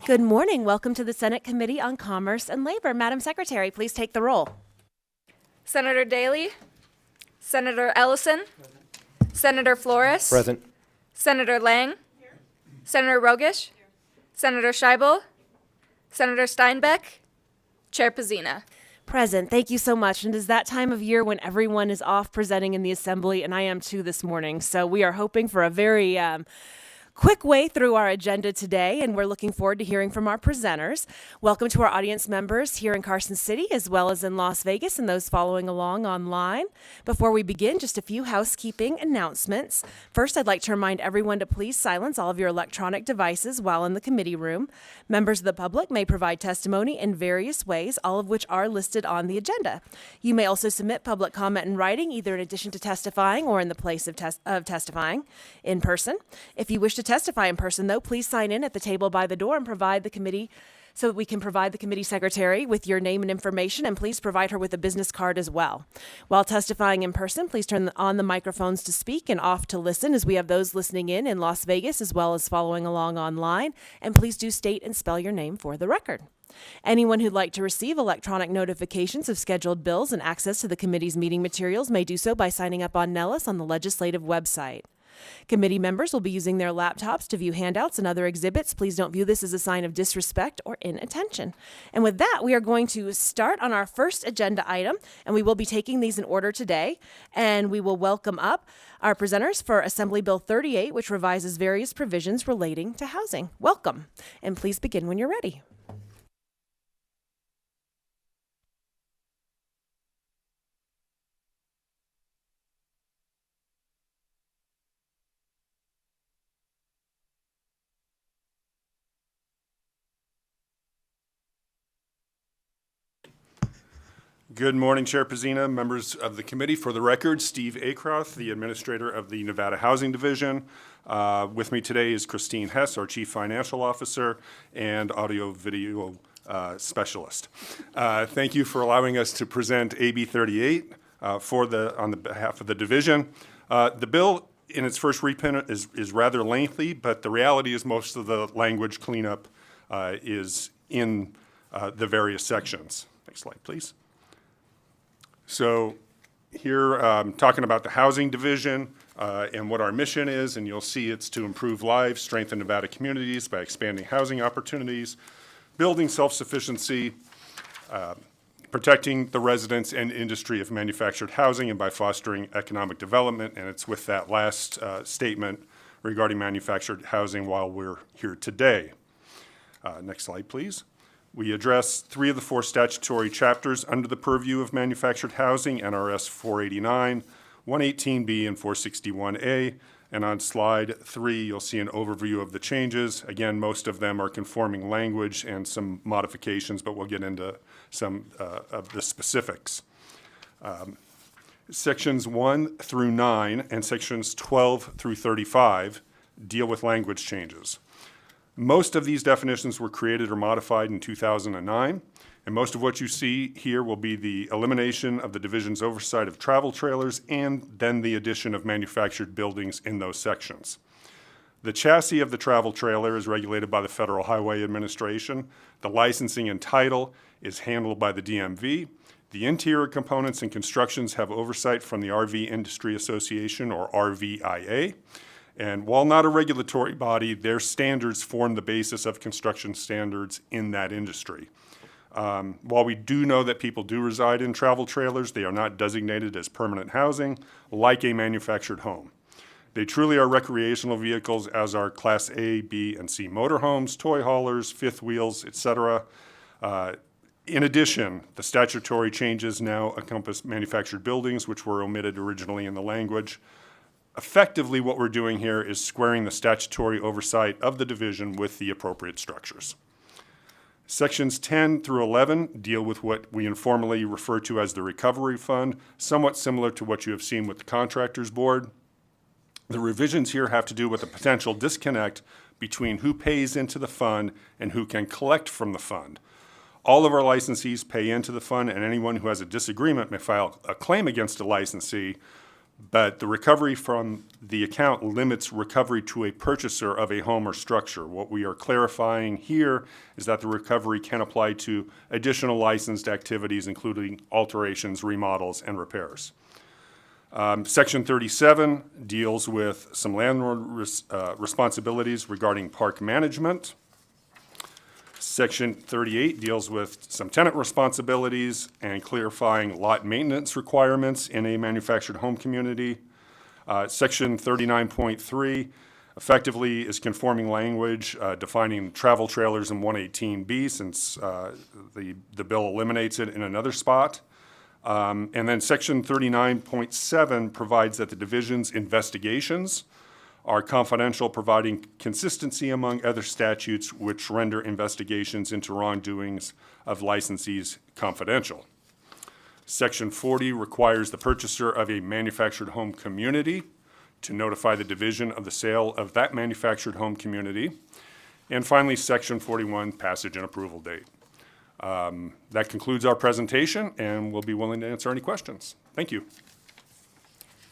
Good morning. Welcome to the Senate Committee on Commerce and Labor. Madam Secretary, please take the roll. Senator Daley, Senator Ellison, Senator Flores, Present. Senator Lang, Senator Rogish, Senator Scheibel, Senator Steinbeck, Chair Pezzina. Present. Thank you so much. And it is that time of year when everyone is off presenting in the Assembly, and I am too this morning. So we are hoping for a very quick way through our agenda today, and we're looking forward to hearing from our presenters. Welcome to our audience members here in Carson City, as well as in Las Vegas, and those following along online. Before we begin, just a few housekeeping announcements. First, I'd like to remind everyone to please silence all of your electronic devices while in the committee room. Members of the public may provide testimony in various ways, all of which are listed on the agenda. You may also submit public comment in writing, either in addition to testifying or in the place of testifying in person. If you wish to testify in person, though, please sign in at the table by the door and provide the committee so that we can provide the committee secretary with your name and information, and please provide her with a business card as well. While testifying in person, please turn on the microphones to speak and off to listen, as we have those listening in Las Vegas as well as following along online, and please do state and spell your name for the record. Anyone who'd like to receive electronic notifications of scheduled bills and access to the committee's meeting materials may do so by signing up on Nellis on the legislative website. Committee members will be using their laptops to view handouts and other exhibits. Please don't view this as a sign of disrespect or inattention. And with that, we are going to start on our first agenda item, and we will be taking these in order today. And we will welcome up our presenters for Assembly Bill 38, which revises various provisions relating to housing. Welcome, and please begin when you're ready. Good morning, Chair Pezzina, members of the committee. For the record, Steve Acroth, the administrator of the Nevada Housing Division. With me today is Christine Hess, our Chief Financial Officer and audio-video specialist. Thank you for allowing us to present AB 38 on the behalf of the division. The bill in its first reprint is rather lengthy, but the reality is most of the language cleanup is in the various sections. Next slide, please. So here, talking about the housing division and what our mission is, and you'll see it's to improve lives, strengthen Nevada communities by expanding housing opportunities, building self-sufficiency, protecting the residents and industry of manufactured housing, and by fostering economic development. And it's with that last statement regarding manufactured housing while we're here today. Next slide, please. We address 3 of the 4 statutory chapters under the purview of manufactured housing, NRS 489, 118B, and 461A. And on slide 3, you'll see an overview of the changes. Again, most of them are conforming language and some modifications, but we'll get into some of the specifics. Sections 1 through 9 and sections 12 through 35 deal with language changes. Most of these definitions were created or modified in 2009, and most of what you see here will be the elimination of the division's oversight of travel trailers and then the addition of manufactured buildings in those sections. The chassis of the travel trailer is regulated by the Federal Highway Administration. The licensing and title is handled by the DMV. The interior components and constructions have oversight from the RV Industry Association, or RVIA. And while not a regulatory body, their standards form the basis of construction standards in that industry. While we do know that people do reside in travel trailers, they are not designated as permanent housing like a manufactured home. They truly are recreational vehicles, as are Class A, B, and C motorhomes, toy haulers, fifth wheels, etc. In addition, the statutory changes now encompass manufactured buildings, which were omitted originally in the language. Effectively, what we're doing here is squaring the statutory oversight of the division with the appropriate structures. Sections 10 through 11 deal with what we informally refer to as the Recovery Fund, somewhat similar to what you have seen with the Contractors Board. The revisions here have to do with a potential disconnect between who pays into the fund and who can collect from the fund. All of our licensees pay into the fund, and anyone who has a disagreement may file a claim against a licensee, but the recovery from the account limits recovery to a purchaser of a home or structure. What we are clarifying here is that the recovery can apply to additional licensed activities, including alterations, remodels, and repairs. Section 37 deals with some landlord responsibilities regarding park management. Section 38 deals with some tenant responsibilities and clarifying lot maintenance requirements in a manufactured home community. Section 39.3 effectively is conforming language defining travel trailers in 118B, since the bill eliminates it in another spot. And then Section 39.7 provides that the division's investigations are confidential, providing consistency among other statutes which render investigations into wrongdoings of licensees confidential. Section 40 requires the purchaser of a manufactured home community to notify the division of the sale of that manufactured home community. And finally, Section 41, passage and approval date. That concludes our presentation, and we'll be willing to answer any questions. Thank you.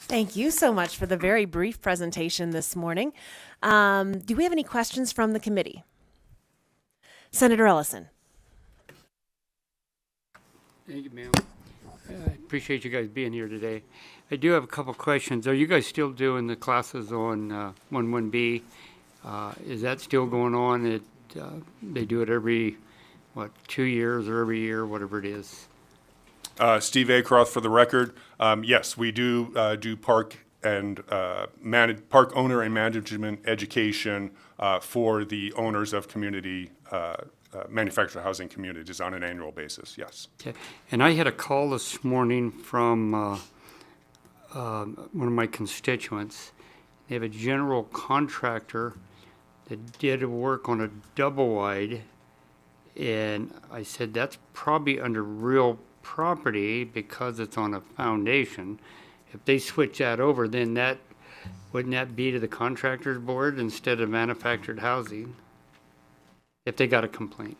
Thank you so much for the very brief presentation this morning. Do we have any questions from the committee? Senator Ellison. Thank you, ma'am. I appreciate you guys being here today. I do have a couple questions. Are you guys still doing the classes on 11B? Is that still going on? They do it every, 2 years or every year, whatever it is? Steve Acroft, for the record. Yes, we do park and park owner and management education for the owners of community manufactured housing communities on an annual basis. Yes. Okay. And I had a call this morning from one of my constituents. They have a general contractor that did work on a double wide, and I said that's probably under real property because it's on a foundation. If they switch that over, then wouldn't that be to the contractor's board instead of manufactured housing if they got a complaint?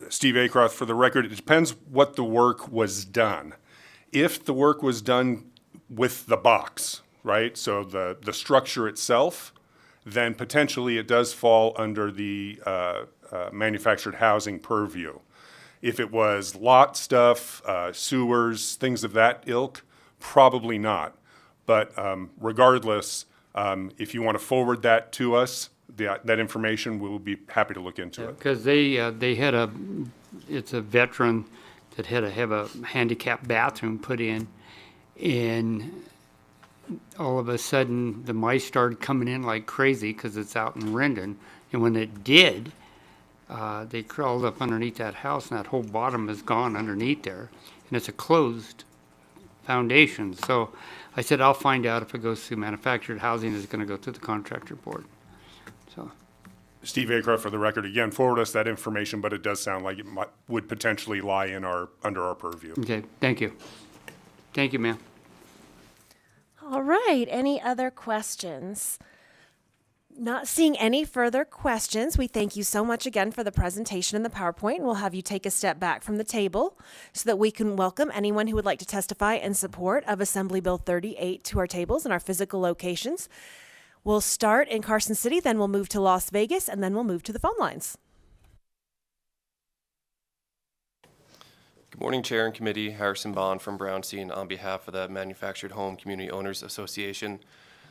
Steve Acroft, for the record, it depends what the work was done. If the work was done with the box, right, so the structure itself, then potentially it does fall under the manufactured housing purview. If it was lot stuff, sewers, things of that ilk, probably not. But regardless, if you want to forward that to us, that information, we will be happy to look into it. Because they had it's a veteran that had to have a handicapped bathroom put in, and all of a sudden the mice started coming in like crazy because it's out in Rendon, and when it did, they crawled up underneath that house, and that whole bottom is gone underneath there, and it's a closed foundation. So I said, I'll find out if it goes through manufactured housing, is it going to go through the contractor board? So, Steve Acroft, for the record, again, forward us that information, but it does sound like it would potentially lie under our purview. okay, thank you. Thank you, ma'am. All right. Any other questions? Not seeing any further questions, we thank you so much again for the presentation and the PowerPoint, and we'll have you take a step back from the table so that we can welcome anyone who would like to testify in support of Assembly Bill 38 to our tables in our physical locations. We'll start in Carson City, then we'll move to Las Vegas, and then we'll move to the phone lines. Good morning, Chair and Committee. Harrison Bond from Brownstein on behalf of the Manufactured Home Community Owners Association.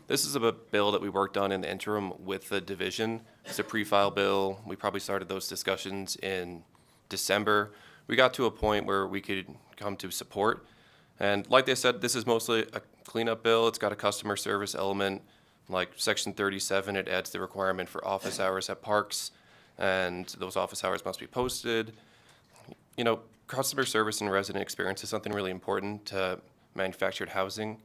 This is a bill that we worked on in the interim with the division. It's a pre-file bill. We probably started those discussions in December. We got to a point where we could come to support. And like they said, this is mostly a cleanup bill. It's got a customer service element. Like Section 37, it adds the requirement for office hours at parks, and those office hours must be posted. You know, customer service and resident experience is something really important to manufactured housing.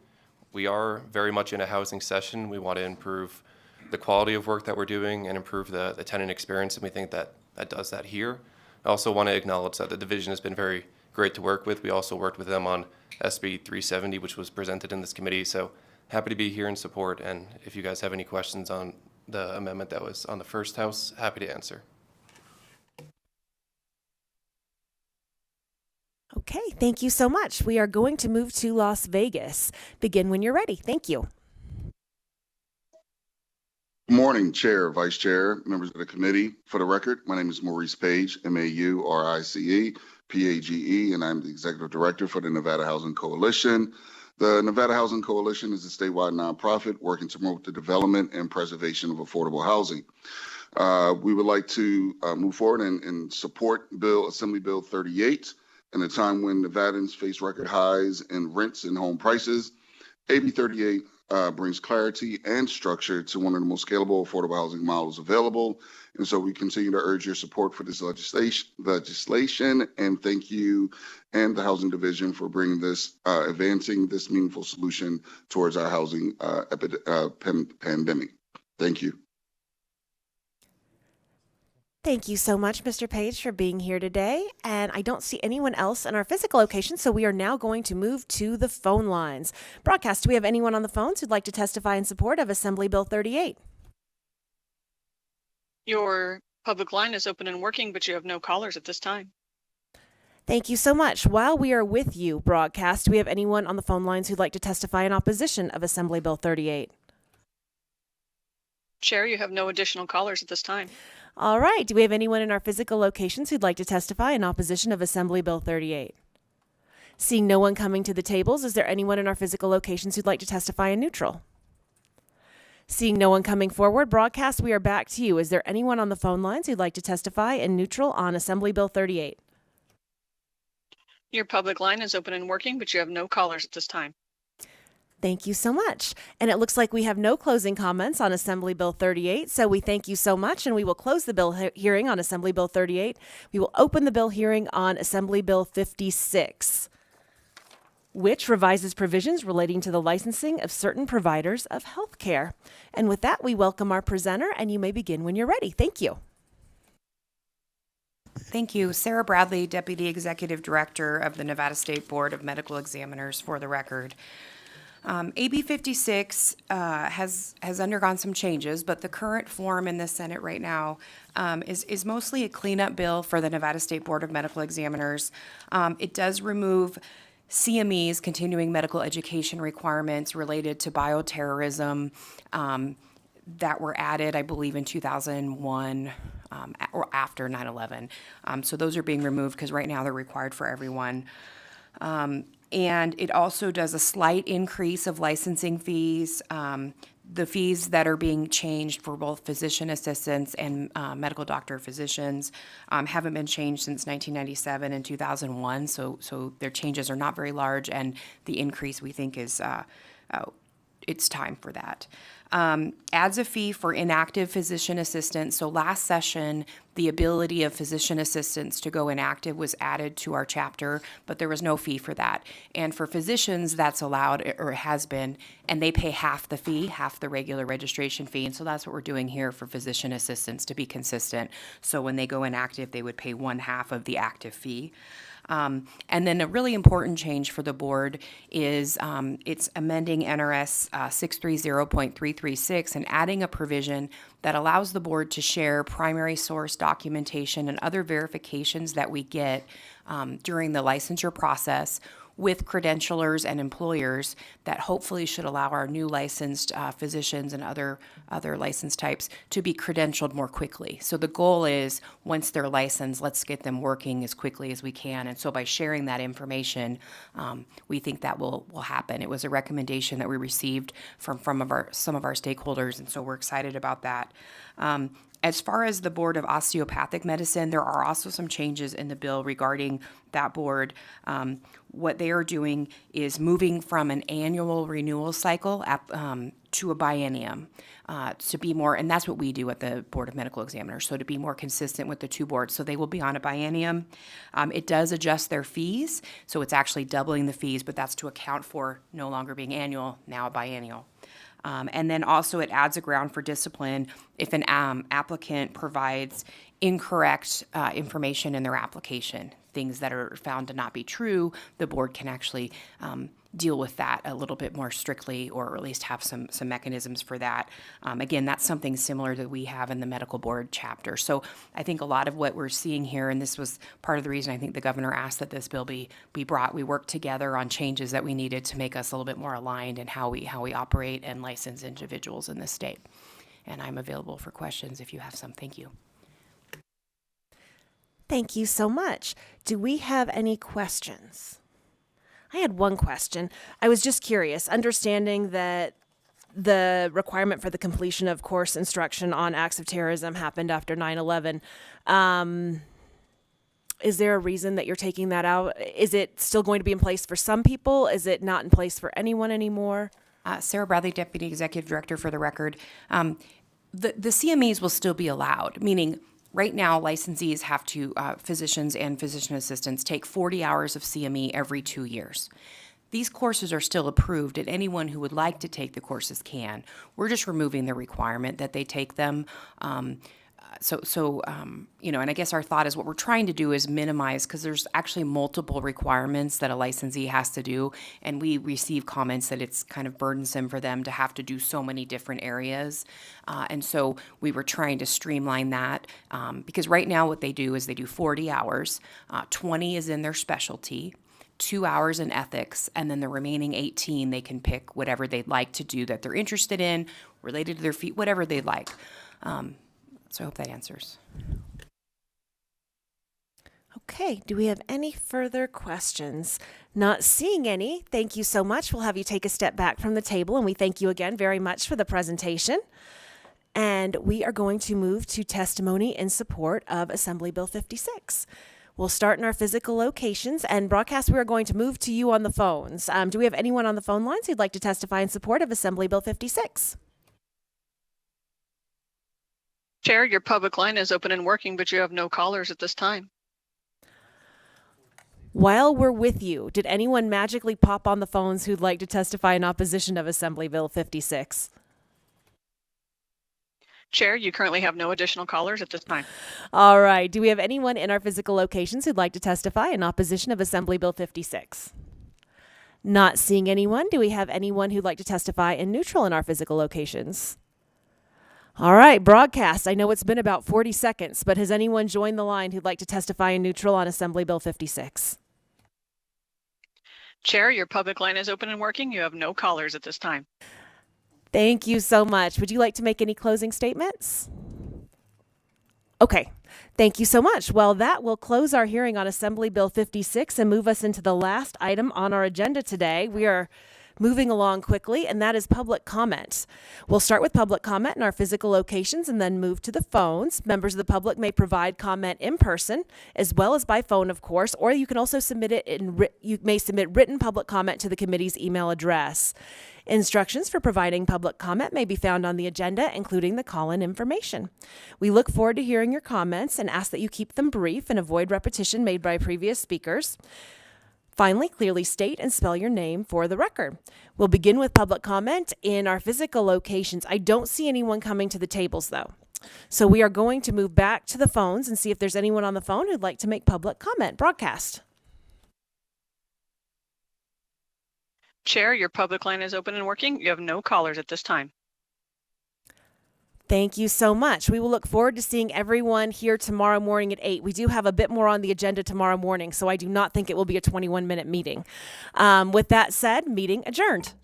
We are very much in a housing session. We want to improve the quality of work that we're doing and improve the tenant experience, and we think that does that here. I also want to acknowledge that the division has been very great to work with. We also worked with them on SB 370, which was presented in this committee, so happy to be here in support, and if you guys have any questions on the amendment that was on the first house, happy to answer. Okay, thank you so much. We are going to move to Las Vegas. Begin when you're ready. Thank you. Good morning, Chair, Vice Chair, members of the committee. For the record, my name is Maurice Paige, Maurice, Page, and I'm the Executive Director for the Nevada Housing Coalition. The Nevada Housing Coalition is a statewide nonprofit working to promote the development and preservation of affordable housing. We would like to move forward and support Assembly Bill 38 in a time when Nevadans face record highs in rents and home prices. AB 38 brings clarity and structure to one of the most scalable affordable housing models available. And so we continue to urge your support for this legislation, and thank you and the Housing Division for bringing this, advancing this meaningful solution towards our housing pandemic. Thank you. Thank you so much, Mr. Page, for being here today. And I don't see anyone else in our physical location, so we are now going to move to the phone lines. Broadcast, do we have anyone on the phones who'd like to testify in support of Assembly Bill 38? Your public line is open and working, but you have no callers at this time. Thank you so much. While we are with you, Broadcast, do we have anyone on the phone lines who'd like to testify in opposition of Assembly Bill 38? Chair, you have no additional callers at this time. All right. Do we have anyone in our physical locations who'd like to testify in opposition of Assembly Bill 38? Seeing no one coming to the tables, is there anyone in our physical locations who'd like to testify in neutral? Seeing no one coming forward, Broadcast, we are back to you. Is there anyone on the phone lines who'd like to testify in neutral on Assembly Bill 38? Your public line is open and working, but you have no callers at this time. Thank you so much. And it looks like we have no closing comments on Assembly Bill 38, so we thank you so much, and we will close the bill hearing on Assembly Bill 38. We will open the bill hearing on Assembly Bill 56, which revises provisions relating to the licensing of certain providers of health care. And with that, we welcome our presenter, and you may begin when you're ready. Thank you. Thank you. Sarah Bradley, Deputy Executive Director of the Nevada State Board of Medical Examiners, for the record. AB 56 has undergone some changes, but the current form in the Senate right now is mostly a cleanup bill for the Nevada State Board of Medical Examiners. It does remove CME's, continuing medical education requirements related to bioterrorism that were added, I believe, in 2001 or after 9/11. So those are being removed because right now they're required for everyone. And it also does a slight increase of licensing fees. The fees that are being changed for both physician assistants and medical doctor physicians haven't been changed since 1997 and 2001, so their changes are not very large, and the increase, we think, is it's time for that. Adds a fee for inactive physician assistants. So last session, the ability of physician assistants to go inactive was added to our chapter, but there was no fee for that. And for physicians, that's allowed, or has been, and they pay half the fee, half the regular registration fee. And so that's what we're doing here for physician assistants, to be consistent. So when they go inactive, they would pay 1/2 of the active fee. And then a really important change for the board is it's amending NRS 630.336 and adding a provision that allows the board to share primary source documentation and other verifications that we get during the licensure process with credentialers and employers that hopefully should allow our new licensed physicians and other license types to be credentialed more quickly. So the goal is, once they're licensed, let's get them working as quickly as we can. And so by sharing that information, we think that will happen. It was a recommendation that we received from some of our stakeholders, and so we're excited about that. As far as the Board of Osteopathic Medicine, there are also some changes in the bill regarding that board. What they are doing is moving from an annual renewal cycle to a biennium to be more, and that's what we do at the Board of Medical Examiners, so to be more consistent with the two boards. So they will be on a biennium. It does adjust their fees, so it's actually doubling the fees, but that's to account for no longer being annual, now biennial. And then also it adds a ground for discipline if an applicant provides incorrect information in their application. Things that are found to not be true, the board can actually deal with that a little bit more strictly, or at least have some mechanisms for that. Again, that's something similar that we have in the medical board chapter. So I think a lot of what we're seeing here, and this was part of the reason I think the governor asked that this bill be brought, we worked together on changes that we needed to make us a little bit more aligned in how we operate and license individuals in this state. And I'm available for questions if you have some. Thank you. Thank you so much. Do we have any questions? I had one question. I was just curious, understanding that the requirement for the completion of course instruction on acts of terrorism happened after 9/11. Is there a reason that you're taking that out? Is it still going to be in place for some people? Is it not in place for anyone anymore? Sarah Bradley, Deputy Executive Director, for the record. The CMEs will still be allowed, meaning right now licensees have to, physicians and physician assistants take 40 hours of CME every 2 years. These courses are still approved, and anyone who would like to take the courses can. We're just removing the requirement that they take them. And I guess our thought is what we're trying to do is minimize, because there's actually multiple requirements that a licensee has to do, and we receive comments that it's kind of burdensome for them to have to do so many different areas. And so we were trying to streamline that, because right now what they do is they do 40 hours, 20 is in their specialty, 2 hours in ethics, and then the remaining 18, they can pick whatever they'd like to do that they're interested in, related to their field, whatever they'd like. So I hope that answers. Okay, do we have any further questions? Not seeing any. Thank you so much. We'll have you take a step back from the table, and we thank you again very much for the presentation. And we are going to move to testimony in support of Assembly Bill 56. We'll start in our physical locations, and broadcast, we are going to move to you on the phones. Do we have anyone on the phone lines who'd like to testify in support of Assembly Bill 56? Chair, your public line is open and working, but you have no callers at this time. While we're with you, did anyone magically pop on the phones who'd like to testify in opposition of Assembly Bill 56? Chair, you currently have no additional callers at this time. All right. Do we have anyone in our physical locations who'd like to testify in opposition of Assembly Bill 56? Not seeing anyone. Do we have anyone who'd like to testify in neutral in our physical locations? All right, broadcast. I know it's been about 40 seconds, but has anyone joined the line who'd like to testify in neutral on Assembly Bill 56? Chair, your public line is open and working. You have no callers at this time. Thank you so much. Would you like to make any closing statements? Okay, thank you so much. Well, that will close our hearing on Assembly Bill 56 and move us into the last item on our agenda today. We are moving along quickly, and that is public comment. We'll start with public comment in our physical locations and then move to the phones. Members of the public may provide comment in person as well as by phone, of course, or you can also submit it you may submit written public comment to the committee's email address. Instructions for providing public comment may be found on the agenda, including the call-in information. We look forward to hearing your comments and ask that you keep them brief and avoid repetition made by previous speakers. Finally, clearly state and spell your name for the record. We'll begin with public comment in our physical locations. I don't see anyone coming to the tables, though. So we are going to move back to the phones and see if there's anyone on the phone who'd like to make public comment. Broadcast. Chair, your public line is open and working. You have no callers at this time. Thank you so much. We will look forward to seeing everyone here tomorrow morning at 8. We do have a bit more on the agenda tomorrow morning, so I do not think it will be a 21-minute meeting. With that said, meeting adjourned.